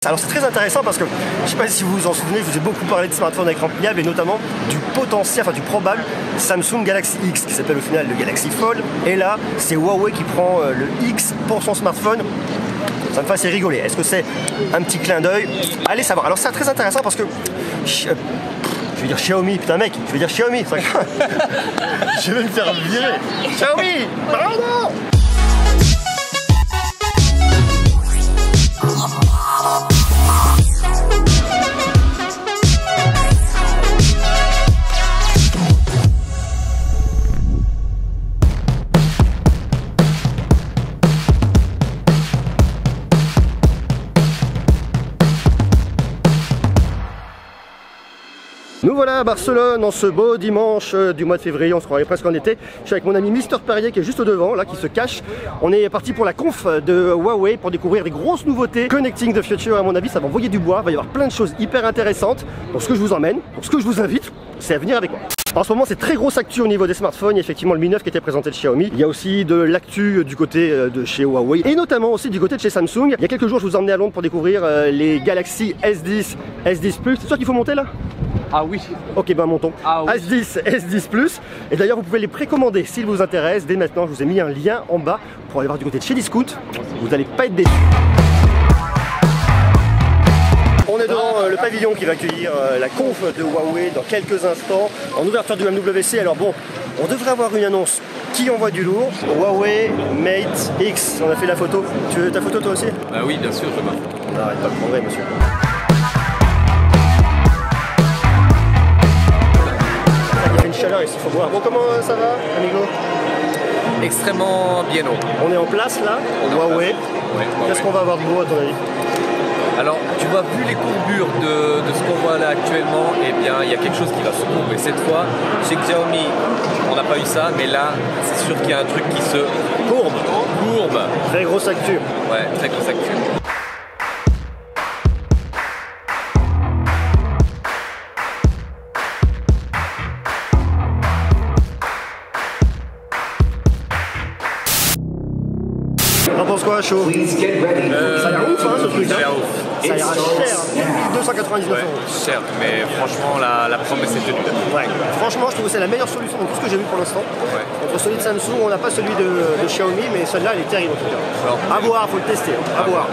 Alors c'est très intéressant parce que, je ne sais pas si vous vous en souvenez, je vous ai beaucoup parlé de smartphones à écran pliable et notamment du potentiel, enfin du probable Samsung Galaxy X qui s'appelle au final le Galaxy Fold. Et là, c'est Huawei qui prend le X pour son smartphone. Ça me fait assez rigoler. Est-ce que c'est un petit clin d'œil? Allez savoir. Alors c'est très intéressant parce que... je vais dire Xiaomi, putain mec, je vais dire Xiaomi. Je vais me faire virer. Xiaomi, pardon. Nous voilà à Barcelone en ce beau dimanche du mois de février, on se croirait presque en été. Je suis avec mon ami Mister Perrier qui est juste au devant, là, qui se cache. On est parti pour la conf de Huawei pour découvrir des grosses nouveautés. Connecting the Future, à mon avis, ça va envoyer du bois, il va y avoir plein de choses hyper intéressantes. Donc ce que je vous emmène, donc ce que je vous invite, c'est à venir avec moi. En ce moment, c'est très grosse actu au niveau des smartphones. Il y a effectivement le Mi 9 qui était présenté de Xiaomi. Il y a aussi de l'actu du côté de chez Huawei et notamment aussi du côté de chez Samsung. Il y a quelques jours, je vous emmenais à Londres pour découvrir les Galaxy S10, S10 Plus. C'est sûr qu'il faut monter là? Ah oui. Ok, ben montons. Ah oui. S10, S10 Plus. Et d'ailleurs, vous pouvez les précommander s'ils vous intéressent. Dès maintenant, je vous ai mis un lien en bas pour aller voir du côté de chez Discount. Vous n'allez pas être déçus. On est devant le pavillon qui va accueillir la conf de Huawei dans quelques instants, en ouverture du MWC. Alors bon, on devrait avoir une annonce qui envoie du lourd. Huawei Mate X, on a fait la photo. Tu veux ta photo toi aussi? Bah oui, bien sûr, je m'en fous. On n'arrête pas de progrès, monsieur. Il y a une chaleur ici, il faut voir. Bon, comment ça va, amigo? Extrêmement bien haut. On est en place là, Huawei. Ouais, Qu'est-ce qu'on va avoir de beau à ton avis? Alors, tu vois, vu les courbures de ce qu'on voit là actuellement, eh bien, il y a quelque chose qui va se courber. Cette fois, chez Xiaomi, on n'a pas eu ça, mais là, c'est sûr qu'il y a un truc qui se courbe. Courbe. Très grosse actu. Ouais, très grosse actu. T'en penses quoi, chaud? Ça a l'air ouf, hein, ce truc. Ça a l'air ouf. Ça a l'air cher. 299 Ouais, euros. cher, mais franchement, la promesse est tenue. Ouais. Franchement, je trouve que c'est la meilleure solution de tout ce que j'ai vu pour l'instant. Ouais. Entre celui de Samsung, on n'a pas celui de Xiaomi, mais celle-là, elle est terrible en tout cas. Alors, à voir, faut le tester. À voir.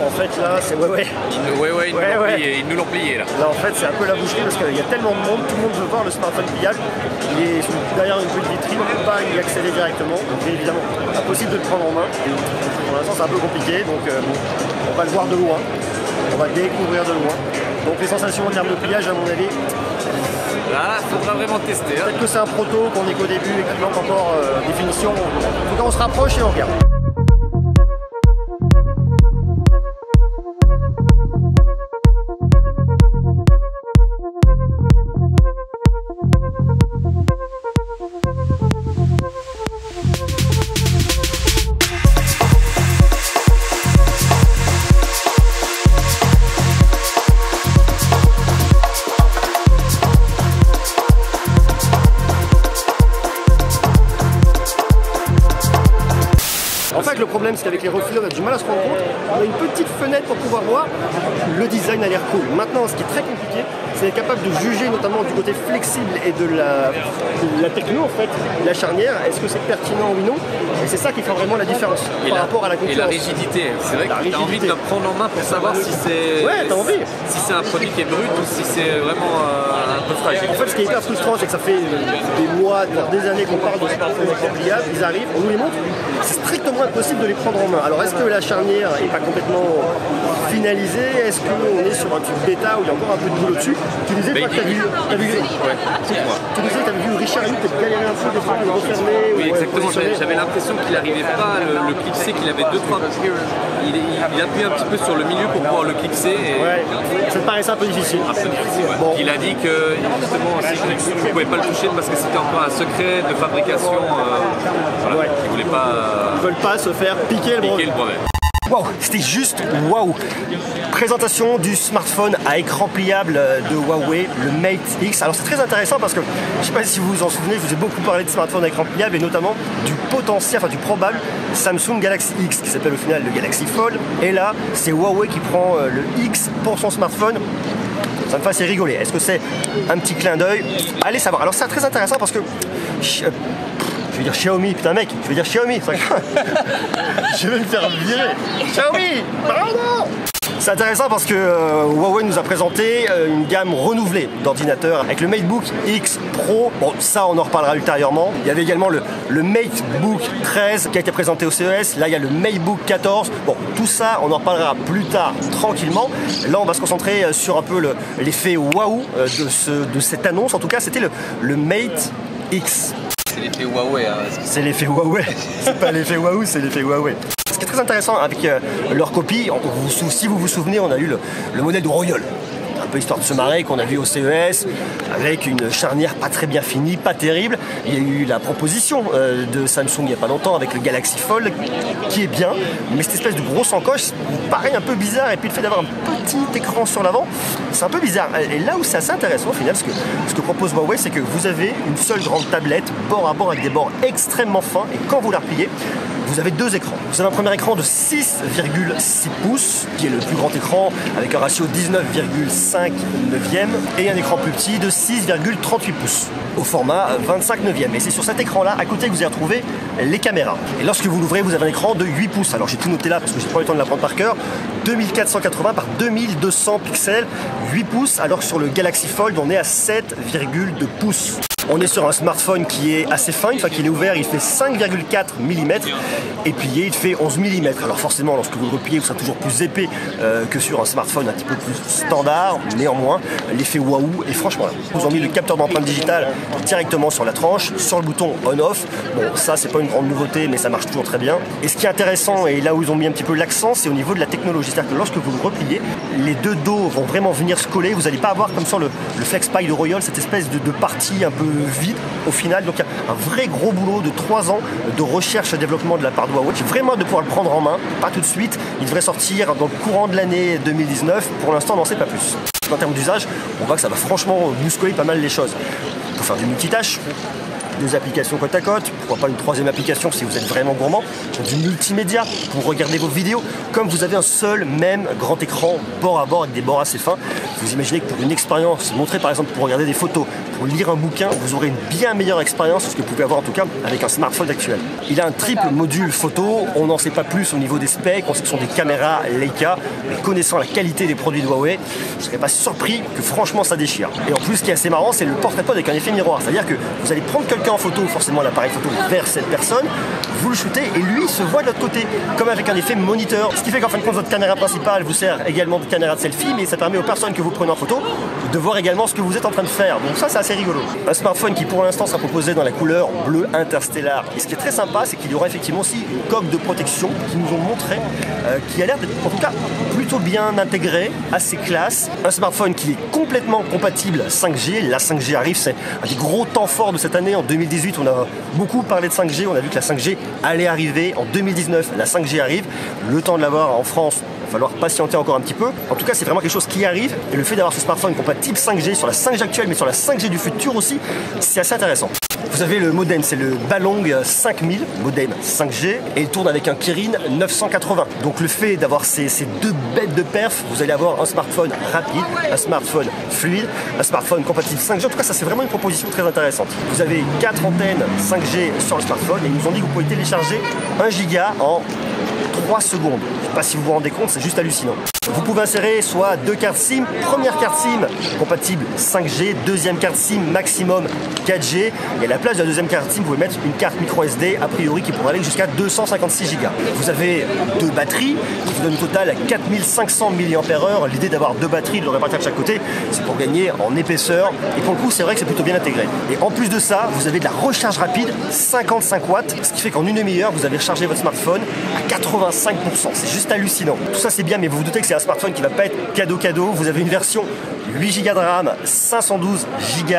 En fait, là, c'est Huawei. Ils nous l'ont plié là. Là, en fait, c'est un peu la boucherie parce qu'il y a tellement de monde, tout le monde veut voir le smartphone pliable. Il est derrière une petite vitrine, on ne peut pas y accéder directement. Donc, évidemment, impossible de le prendre en main. Pour l'instant, c'est un peu compliqué, donc bon, on va le voir de loin. On va le découvrir de loin. Donc, les sensations en termes de pliage, à mon avis, Là, il faudra vraiment tester. peut-être que c'est un proto qu'on est qu'au début et qu'il manque encore définition. En tout cas, on se rapproche et on regarde. En fait, le problème, c'est qu'avec les reflets, on a du mal à se rendre compte. On a une petite fenêtre pour pouvoir voir. Le design a l'air cool. Maintenant, ce qui est très compliqué, c'est d'être capable de juger, notamment du côté flexible et de la techno, en fait, la charnière. Est-ce que c'est pertinent ou non? Et c'est ça qui fait vraiment la différence par rapport à la concurrence. Et la rigidité. C'est vrai que tu as envie de le prendre en main pour savoir si c'est un produit qui est brut ou si c'est vraiment un peu fragile. En fait, ce qui est hyper frustrant, c'est que ça fait des mois, voire des années qu'on parle de smartphones pliables. Ils arrivent, on nous les montre. C'est strictement impossible de les prendre en main. Alors, est-ce que la charnière n'est pas complètement finalisée? Est-ce qu'on est sur un tube bêta où il y a encore un peu de boulot dessus? Tu disais pas que tu as vu Richard Hughes qui galérait un peu des fois de le refermer. Oui, exactement. J'avais l'impression qu'il n'arrivait pas à le clipser, qu'il avait deux fois. Il appuie un petit peu sur le milieu pour pouvoir le clipser. Ouais, ça te paraissait un peu difficile. Bon. Il a dit que justement, vous ne pouvez pas le toucher parce que c'était encore un secret de fabrication. Voilà, Ouais. ils ne voulaient pas. Ils veulent pas se faire piquer le brevet. Waouh, c'était juste waouh. Présentation du smartphone à écran pliable de Huawei, le Mate X. Alors c'est très intéressant parce que, je ne sais pas si vous vous en souvenez, je vous ai beaucoup parlé de smartphone à écran pliable et notamment du potentiel, enfin du probable Samsung Galaxy X qui s'appelle au final le Galaxy Fold. Et là, c'est Huawei qui prend le X pour son smartphone. Ça me fait assez rigoler. Est-ce que c'est un petit clin d'œil? Allez savoir. Alors c'est très intéressant parce que... je vais dire Xiaomi, putain mec, je vais dire Xiaomi. Je vais me faire virer. Xiaomi, pardon. C'est intéressant parce que Huawei nous a présenté une gamme renouvelée d'ordinateurs avec le MateBook X Pro. Bon, ça on en reparlera ultérieurement. Il y avait également le MateBook 13 qui a été présenté au CES. Là il y a le MateBook 14. Bon, tout ça on en reparlera plus tard tranquillement. Là on va se concentrer sur un peu l'effet waouh de cette annonce. En tout cas c'était le Mate X. C'est l'effet Huawei. Hein. C'est l'effet Huawei. C'est pas l'effet waouh, c'est l'effet Huawei. Ce qui est très intéressant avec leur copie, si vous vous souvenez, on a eu le modèle de Royal. Un peu histoire de se marrer qu'on a vu au CES avec une charnière pas très bien finie, pas terrible. Il y a eu la proposition de Samsung il n'y a pas longtemps avec le Galaxy Fold qui est bien, mais cette espèce de grosse encoche paraît un peu bizarre et puis le fait d'avoir un petit écran sur l'avant, c'est un peu bizarre. Et là où c'est assez intéressant au final, ce que propose Huawei, c'est que vous avez une seule grande tablette bord à bord avec des bords extrêmement fins et quand vous la repliez, vous avez deux écrans. Vous avez un premier écran de 6,6 pouces, qui est le plus grand écran, avec un ratio 19,5 neuvième, et un écran plus petit de 6,38 pouces, au format 25 neuvième. Et c'est sur cet écran-là, à côté, que vous allez retrouver les caméras. Et lorsque vous l'ouvrez, vous avez un écran de 8 pouces. Alors j'ai tout noté là, parce que j'ai pas eu le temps de l'apprendre par cœur. 2480 par 2200 pixels, 8 pouces, alors que sur le Galaxy Fold, on est à 7,2 pouces. On est sur un smartphone qui est assez fin, une fois qu'il est ouvert, il fait 5,4 mm et plié, il fait 11 mm. Alors forcément, lorsque vous le repliez, vous serez toujours plus épais que sur un smartphone un petit peu plus standard. Néanmoins, l'effet waouh est franchement là. Ils ont mis le capteur d'empreinte digitale directement sur la tranche, sur le bouton on-off. Bon, ça, c'est pas une grande nouveauté, mais ça marche toujours très bien. Et ce qui est intéressant, et là où ils ont mis un petit peu l'accent, c'est au niveau de la technologie. C'est-à-dire que lorsque vous le repliez, les deux dos vont vraiment venir se coller. Vous n'allez pas avoir comme ça le FlexPie de Royal, cette espèce de partie un peu vide au final. Donc il y a un vrai gros boulot de 3 ans de recherche et développement de la part de Huawei. J'ai vraiment hâte de pouvoir le prendre en main, pas tout de suite. Il devrait sortir dans le courant de l'année 2019. Pour l'instant, on n'en sait pas plus. En termes d'usage, on voit que ça va franchement bousculer pas mal les choses. Pour faire du multitâche, 2 applications côte à côte, pourquoi pas une 3e application si vous êtes vraiment gourmand, du multimédia pour regarder vos vidéos, comme vous avez un seul même grand écran bord à bord avec des bords assez fins. Vous imaginez que pour une expérience montrée par exemple pour regarder des photos, pour lire un bouquin, vous aurez une bien meilleure expérience que ce que vous pouvez avoir en tout cas avec un smartphone actuel. Il a un triple module photo, on n'en sait pas plus au niveau des specs, on sait que ce sont des caméras Leica, mais connaissant la qualité des produits de Huawei, je ne serais pas surpris que franchement ça déchire. Et en plus ce qui est assez marrant, c'est le portrait mode avec un effet miroir, c'est-à-dire que vous allez prendre quelqu'un en photo, forcément l'appareil photo vers cette personne, vous le shootez et lui se voit de l'autre côté, comme avec un effet moniteur. Ce qui fait qu'en fin de compte, votre caméra principale vous sert également de caméra de selfie, mais ça permet aux personnes que vous prenez en photo de voir également ce que vous êtes en train de faire. Donc ça, c'est assez rigolo. Un smartphone qui pour l'instant sera proposé dans la couleur bleu interstellar. Et ce qui est très sympa, c'est qu'il y aura effectivement aussi une coque de protection qui nous ont montré, qui a l'air d'être en tout cas plutôt bien intégré, assez classe. Un smartphone qui est complètement compatible 5G. La 5G arrive, c'est un des gros temps forts de cette année. En 2018, on a beaucoup parlé de 5G. On a vu que la 5G allait arriver. En 2019, la 5G arrive. Le temps de l'avoir en France, il va falloir patienter encore un petit peu. En tout cas, c'est vraiment quelque chose qui arrive. Et le fait d'avoir ce smartphone compatible 5G sur la 5G actuelle, mais sur la 5G du futur aussi, c'est assez intéressant. Vous avez le modem, c'est le Balong 5000, modem 5G, et il tourne avec un Kirin 980. Donc le fait d'avoir ces deux bêtes de perf, vous allez avoir un smartphone rapide, un smartphone fluide, un smartphone compatible 5G. En tout cas, ça c'est vraiment une proposition très intéressante. Vous avez 4 antennes 5G sur le smartphone, et ils nous ont dit que vous pouvez télécharger 1 giga en 3 secondes. Je ne sais pas si vous vous rendez compte, c'est juste hallucinant. Vous pouvez insérer soit 2 cartes SIM, première carte SIM compatible 5G, deuxième carte SIM maximum 4G, et à la place de la deuxième carte SIM, vous pouvez mettre une carte micro SD a priori qui pourrait aller jusqu'à 256 Go. Vous avez 2 batteries qui vous donnent au total 4500 mAh. L'idée d'avoir 2 batteries, de le répartir de chaque côté, c'est pour gagner en épaisseur, et pour le coup c'est vrai que c'est plutôt bien intégré. Et en plus de ça, vous avez de la recharge rapide 55 watts, ce qui fait qu'en 1 demi-heure vous avez rechargé votre smartphone à 85%. C'est juste hallucinant. Tout ça c'est bien, mais vous vous doutez que c'est un smartphone qui va pas être cadeau. Vous avez une version 8 Go de RAM, 512 Go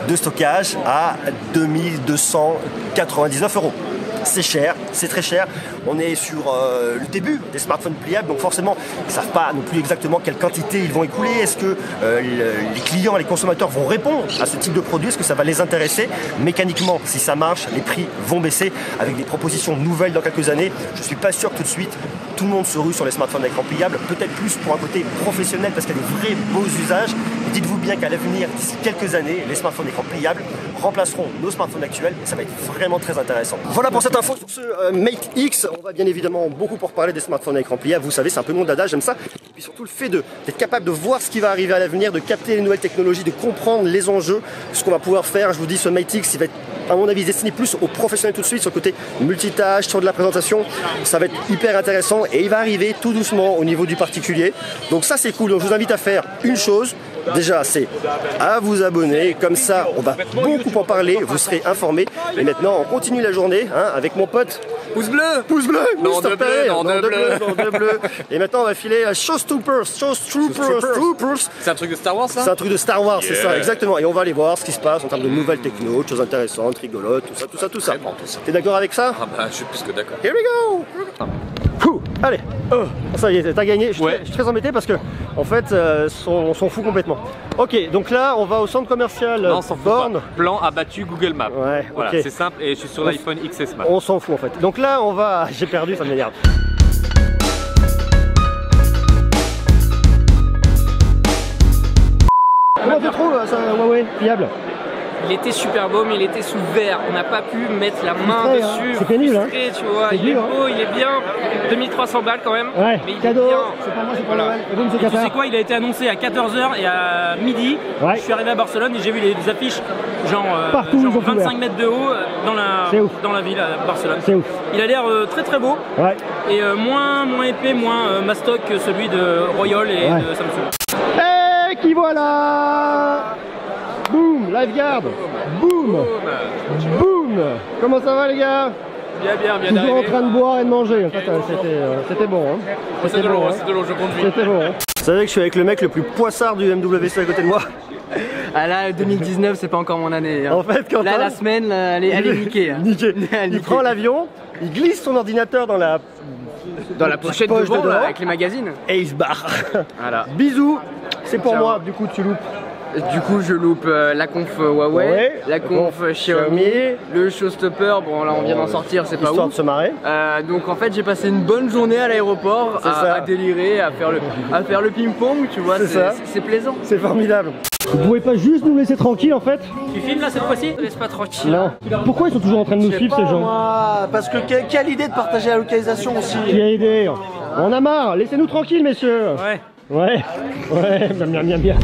de stockage à 2299 €. C'est cher, c'est très cher. On est sur le début des smartphones pliables, donc forcément ils ne savent pas non plus exactement quelle quantité ils vont écouler. Est-ce que les clients, les consommateurs vont répondre à ce type de produit? Est-ce que ça va les intéresser? Mécaniquement, si ça marche, les prix vont baisser avec des propositions nouvelles dans quelques années. Je ne suis pas sûr que tout de suite tout le monde se rue sur les smartphones à écran pliable, peut-être plus pour un côté professionnel parce qu'il y a des vrais beaux usages. Et dites-vous bien qu'à l'avenir, d'ici quelques années, les smartphones à écran pliable remplaceront nos smartphones actuels et ça va être vraiment très intéressant. Voilà pour cette info sur ce Mate X. On va bien évidemment beaucoup pour parler des smartphones à écran pliable. Vous savez, c'est un peu mon dada, j'aime ça. Et puis surtout le fait d'être capable de voir ce qui va arriver à l'avenir, de capter les nouvelles technologies, de comprendre les enjeux, ce qu'on va pouvoir faire. Je vous dis, ce Mate X, il va être à mon avis destiné plus aux professionnels tout de suite sur le côté multitâche, sur de la présentation. Ça va être hyper intéressant et il va arriver tout doucement au niveau du particulier. Donc ça c'est cool. Donc je vous invite à faire une chose. Déjà, c'est à vous abonner, comme ça on va beaucoup en parler, vous serez informés. Et maintenant on continue la journée avec mon pote. Pouce bleu! Pouce bleu! Non de bleu, non de bleu! Non de bleu! Et maintenant on va filer à Showtroopers! C'est un truc de Star Wars ça? C'est un truc de Star Wars, c'est ça, exactement. Et on va aller voir ce qui se passe en termes de nouvelles techno, de choses intéressantes, rigolotes, tout ça. T'es d'accord avec ça? Ah bah je suis plus que d'accord. Here we go! Allez, ça y est, t'as gagné. Je suis très embêté parce que en fait, on s'en fout complètement. Ok, donc là, on va au centre commercial Born. Plan abattu Google Maps. Ouais, voilà, okay. C'est simple et je suis sur l'iPhone XS Max. On s'en fout en fait. Donc là, on va. J'ai perdu, ça m'énerve. Comment tu trouves ça, Huawei pliable? Il était super beau, mais il était sous verre. On n'a pas pu mettre la main dessus. C'est pénible, hein. Tu vois. Il est beau, il est bien. 2300 balles quand même. Ouais, mais il cadeau. Est bien. C'est pas moi, c'est pas Noël. Et boum, c'est Tu sais quoi, il a été annoncé à 14h et à midi. Ouais. Je suis arrivé à Barcelone et j'ai vu les affiches genre, partout, genre ils ont 25 mètres de haut dans la ville à Barcelone. C'est ouf. Il a l'air très très beau. Ouais. Et moins épais, moins mastoc que celui de Royal et de Samsung. Et qui voilà. Boum, Lifeguard. Boum. Boum. Comment ça va les gars? Bien Toujours en train de boire et de manger. En fait, c'était bon. Hein. C'est de l'eau, je conduis. C'était bon. Hein. Vous savez que je suis avec le mec le plus poissard du MWC à côté de moi. Ah là, 2019, c'est pas encore mon année. Hein. En fait, quand là, la semaine, elle est niquée. Hein. Il prend l'avion, il glisse son ordinateur dans la pochette de devant, avec les magazines. Et il se barre. Voilà. Bisous. C'est pour moi, du coup tu loupes. Du coup, je loupe la conf Huawei, la conf Xiaomi, le showstopper. Bon, là, on vient d'en sortir, c'est pas histoire ouf. de se marrer. Donc, en fait, j'ai passé une bonne journée à l'aéroport à délirer, à faire le ping-pong, tu vois. C'est plaisant. C'est formidable. Vous pouvez pas juste nous laisser tranquille en fait? Tu filmes là cette fois-ci? Laisse pas tranquille. Non. Pourquoi ils sont toujours en train de nous suivre ces gens? Moi, parce que qui a l'idée de partager la localisation aussi? Qui a idée? On a marre, laissez-nous tranquilles messieurs. Ouais. Ouais, bien.